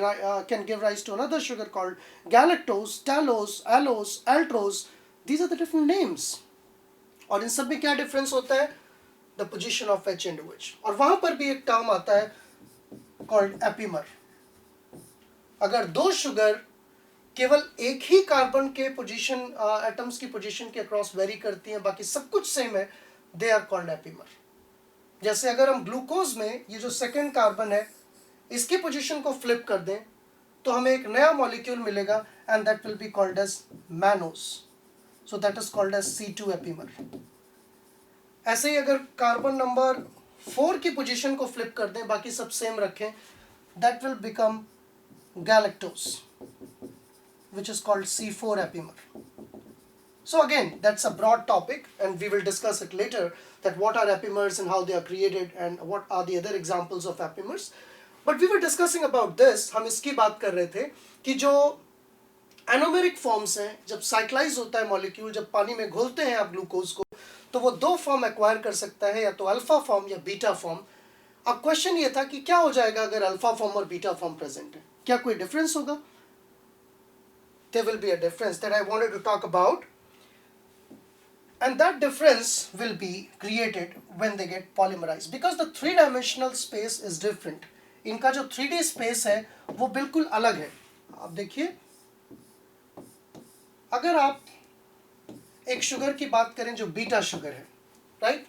give rise to another sugar called galactose, talose, allose, altrose. These are the different names. और इन सब में क्या डिफरेंस होता है? The position of H and OH. और वहां पर भी एक टर्म आता है called एपिमर. अगर दो शुगर केवल एक ही कार्बन के पोजीशन, एटम्स की पोजीशन के अक्रॉस वेरी करती हैं, बाकी सब कुछ सेम है, दे आर कॉल्ड एपिमर. जैसे अगर हम ग्लूकोज में ये जो सेकंड कार्बन है इसकी पोजीशन को फ्लिप कर दें तो हमें एक नया मॉलिक्यूल मिलेगा, and that will be called as mannose. So that is called as C2 epimer. ऐसे ही अगर कार्बन नंबर 4 की पोजीशन को फ्लिप कर दें, बाकी सब सेम रखें, that will become galactose, which is called C4 epimer. So again, that's a broad topic and we will discuss it later, that what are epimers and how they are created and what are the other examples of epimers. But we were discussing about this, हम इसकी बात कर रहे थे कि जो एनोमेरिक फॉर्म्स हैं, जब साइक्लाइज होता है मॉलिक्यूल, जब पानी में घोलते हैं आप ग्लूकोज को, तो वो दो फॉर्म एक्वायर कर सकता है, या तो अल्फा फॉर्म या बीटा फॉर्म. अब क्वेश्चन ये था कि क्या हो जाएगा अगर अल्फा फॉर्म और बीटा फॉर्म प्रेजेंट है, क्या कोई डिफरेंस होगा? There will be a difference that I wanted to talk about, and that difference will be created when they get polymerized, because the three-dimensional space is different. इनका जो 3D space है वो बिल्कुल अलग है. आप देखिए, अगर आप एक शुगर की बात करें जो बीटा शुगर है, right?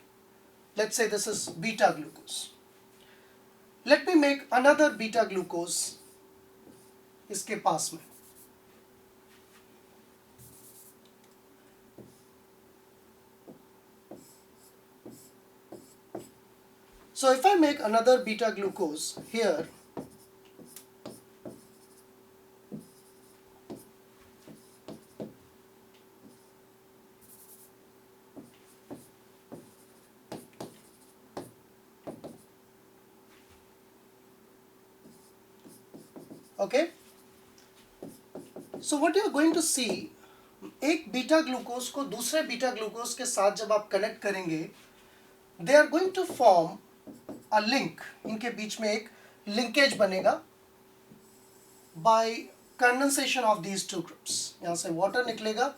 Let's say this is beta glucose. Let me make another beta glucose इसके पास में. So if I make another beta glucose here, okay, so what you are going to see, एक बीटा ग्लूकोज को दूसरे बीटा ग्लूकोज के साथ जब आप कनेक्ट करेंगे, they are going to form a link, इनके बीच में एक लिंकेज बनेगा by condensation of these two groups, यहां से वाटर निकलेगा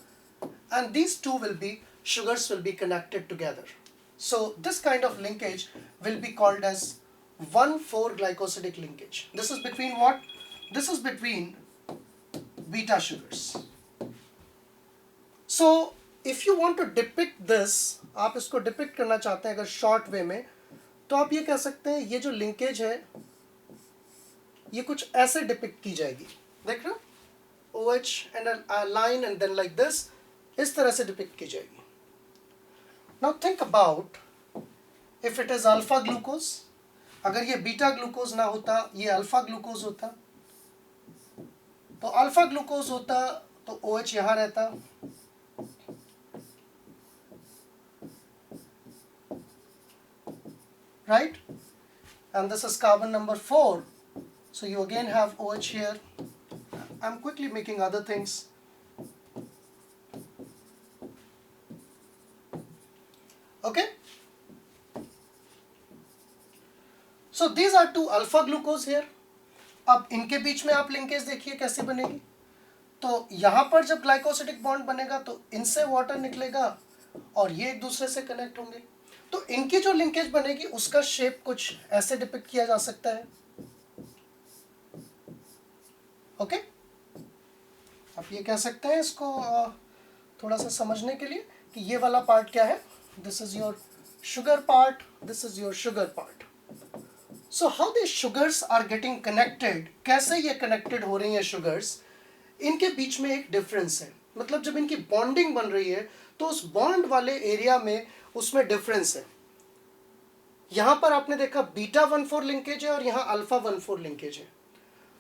and these two will be sugars will be connected together. So this kind of linkage will be called as 1,4 glycosidic linkage. This is between what? This is between beta sugars. So if you want to depict this, आप इसको डिपिक्ट करना चाहते हैं अगर शॉर्ट वे में, तो आप ये कह सकते हैं ये जो लिंकेज है ये कुछ ऐसे डिपिक्ट की जाएगी, देख रहे हो, OH and a line and then like this, इस तरह से डिपिक्ट की जाएगी. Now think about if it is alpha glucose, अगर ये बीटा ग्लूकोज ना होता, ये अल्फा ग्लूकोज होता, तो अल्फा ग्लूकोज होता तो OH यहां रहता, right, and this is carbon number 4, so you again have OH here. I'm quickly making other things. Okay, so these are two alpha glucose here. अब इनके बीच में आप लिंकेज देखिए कैसे बनेगी, तो यहां पर जब ग्लाइकोसिडिक बॉन्ड बनेगा तो इनसे वाटर निकलेगा और ये एक दूसरे से कनेक्ट होंगे, तो इनकी जो लिंकेज बनेगी उसका शेप कुछ ऐसे डिपिक्ट किया जा सकता है. ओके, आप ये कह सकते हैं इसको थोड़ा सा समझने के लिए कि ये वाला पार्ट क्या है. This is your sugar part, this is your sugar part. So how these sugars are getting connected, कैसे ये connected हो रही हैं sugars, इनके बीच में एक difference है. मतलब जब इनकी bonding बन रही है तो उस bond वाले एरिया में उसमें difference है. यहाँ पर आपने देखा बीटा 1,4 लिंकेज है और यहाँ अल्फा 1,4 लिंकेज है.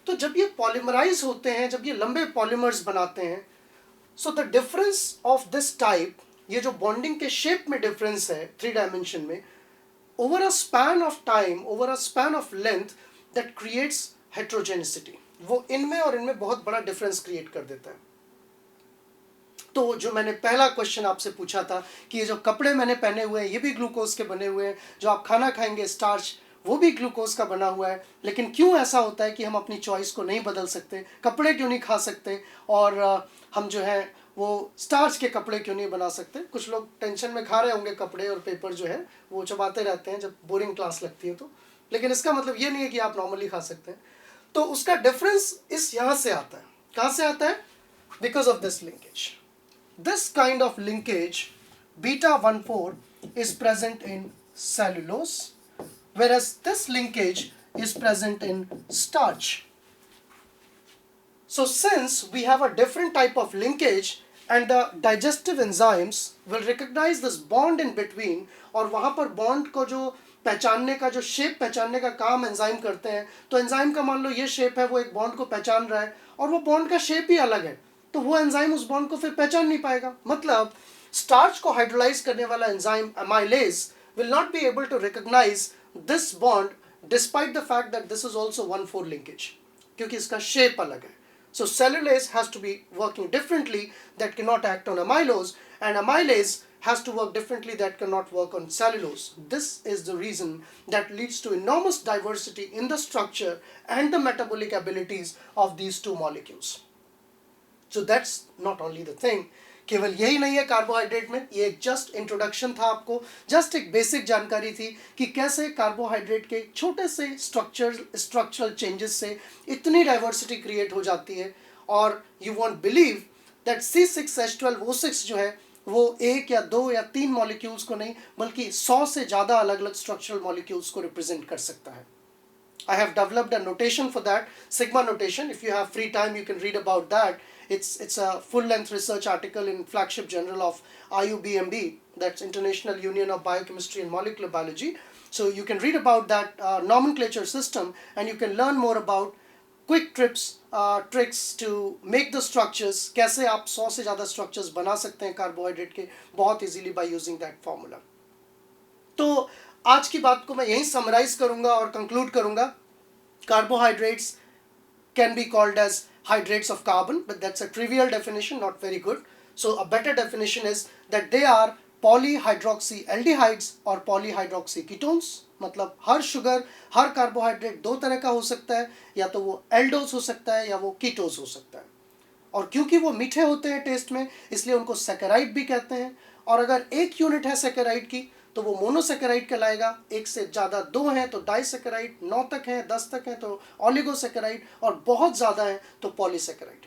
तो जब ये पॉलीमराइज होते हैं, जब ये लंबे पॉलीमर्स बनाते हैं, so the difference of this type, ये जो बॉन्डिंग के शेप में डिफरेंस है 3 डायमेंशन में, over a span of time, over a span of length, that creates heterogeneity. वो इनमें और इनमें बहुत बड़ा डिफरेंस क्रिएट कर देता है. तो जो मैंने पहला क्वेश्चन आपसे पूछा था कि ये जो कपड़े मैंने पहने हुए हैं ये भी ग्लूकोज के बने हुए हैं, जो आप खाना खाएंगे स्टार्च वो भी ग्लूकोज का बना हुआ है, लेकिन क्यों ऐसा होता है कि हम अपनी चॉइस को नहीं बदल सकते, कपड़े क्यों नहीं खा सकते, और हम जो है वो स्टार्च के कपड़े क्यों नहीं बना सकते. कुछ लोग टेंशन में खा रहे होंगे कपड़े और पेपर जो है वो चबाते रहते हैं जब बोरिंग क्लास लगती है तो, लेकिन इसका मतलब ये नहीं है कि आप नॉर्मली खा सकते हैं. तो उसका डिफरेंस इस यहाँ से आता है. कहाँ से आता है? Because of this linkage. This kind of linkage beta 1,4 is present in cellulose, whereas this linkage is present in starch. So since we have a different type of linkage and the digestive enzymes will recognize this bond in between, और वहाँ पर bond को जो पहचानने का, जो शेप पहचानने का काम एंजाइम करते हैं, तो एंजाइम का मान लो ये शेप है, वो एक बॉन्ड को पहचान रहा है और वो बॉन्ड का शेप ही अलग है, तो वो एंजाइम उस बॉन्ड को फिर पहचान नहीं पाएगा. मतलब स्टार्च को हाइड्रोलाइज करने वाला enzyme amylase will not be able to recognize this bond despite the fact that this is also 1,4 linkage, क्योंकि इसका शेप अलग है. So cellulase has to be working differently, that cannot act on amylose, and amylase has to work differently, that cannot work on cellulose. This is the reason that leads to enormous diversity in the structure and the metabolic abilities of these two molecules. So that's not only the thing, केवल यही नहीं है कार्बोहाइड्रेट में. ये एक जस्ट इंट्रोडक्शन था, आपको जस्ट एक बेसिक जानकारी थी कि कैसे कार्बोहाइड्रेट के छोटे से स्ट्रक्चरल चेंजेस से इतनी डाइवर्सिटी क्रिएट हो जाती है. और you won't believe that C6H12O6 जो है वो एक या दो या तीन मॉलिक्यूल्स को नहीं बल्कि 100 से ज़्यादा अलग अलग स्ट्रक्चरल मॉलिक्यूल्स को रिप्रेजेंट कर सकता है. I have developed a notation for that, sigma notation. If you have free time, you can read about that. It's a full-length research article in flagship journal of IUBMB, that's International Union of Biochemistry and Molecular Biology. So you can read about that nomenclature system, and you can learn more about quick tricks to make the structures. कैसे आप 100 से ज़्यादा structures बना सकते हैं कार्बोहाइड्रेट के बहुत easily by using that formula. तो आज की बात को मैं यहीं समराइज करूंगा और कंक्लूड करूंगा. Carbohydrates can be called as hydrates of carbon, but that's a trivial definition, not very good. So a better definition is that they are polyhydroxyaldehydes और polyhydroxyketones. मतलब हर शुगर, हर कार्बोहाइड्रेट दो तरह का हो सकता है, या तो वो एल्डोज हो सकता है या वो कीटोज हो सकता है. और क्योंकि वो मीठे होते हैं टेस्ट में, इसलिए उनको सैकेराइड भी कहते हैं. और अगर एक यूनिट है सैकेराइड की तो वो मोनोसैकेराइड कहलाएगा. एक से ज़्यादा दो हैं तो डाइसैकेराइड, 9 तक हैं 10 तक हैं तो ऑलिगोसैकेराइड, और बहुत ज़्यादा हैं तो पॉलीसैकेराइड.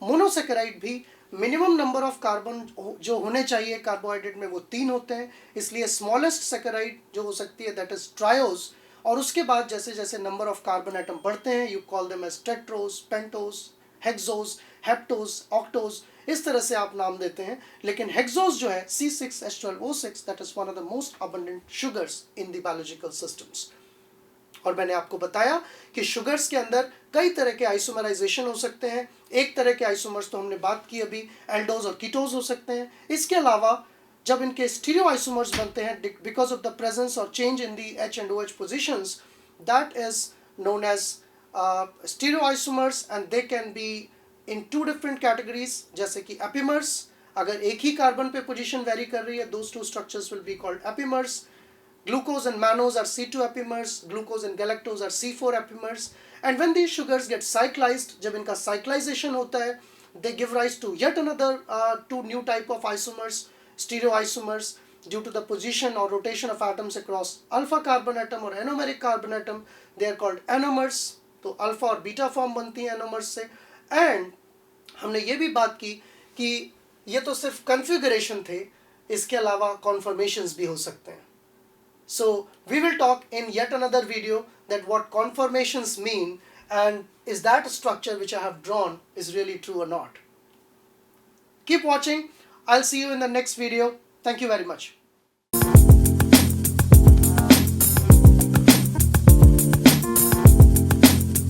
मोनोसैकेराइड भी मिनिमम नंबर ऑफ कार्बन जो होने चाहिए कार्बोहाइड्रेट में वो 3 होते हैं, इसलिए स्मॉलेस्ट सैकेराइड जो हो सकती है दैट इज ट्रायोज. और उसके बाद जैसे जैसे नंबर ऑफ कार्बन एटम बढ़ते हैं, you call them as tetrose, pentose, hexose, heptose, octose, इस तरह से आप नाम देते हैं. लेकिन हेक्सोज जो है C6H12O6 that is one of the most abundant sugars in the biological systems. और मैंने आपको बताया कि शुगर्स के अंदर कई तरह के आइसोमराइजेशन हो सकते हैं. एक तरह के आइसोमर्स तो हमने बात की अभी, एल्डोज और कीटोज हो सकते हैं. इसके अलावा जब इनके स्टीरियो आइसोमर्स बनते हैं बिकॉज ऑफ द प्रेजेंस और change in the H and OH positions, that is known as stereo isomers, and they can be in 2 different categories. जैसे कि एपिमर्स, अगर एक ही कार्बन पे पोजीशन वेरी कर रही है, those 2 structures will be called epimers. Glucose and mannose are C2 epimers, glucose and galactose are C4 epimers, and when these sugars get cyclized, जब इनका cyclization होता है, they give rise to yet another 2 new type of isomers, stereoisomers, due to the position or rotation of atoms across alpha carbon atom or anomeric carbon atom. They are called anomers. तो alpha और beta form बनती हैं anomers से. And हमने ये भी बात की कि ये तो सिर्फ configuration थे, इसके अलावा conformations भी हो सकते हैं. So we will talk in yet another video that what conformations mean, and is that structure which I have drawn is really true or not. Keep watching. I'll see you in the next video. Thank you very much.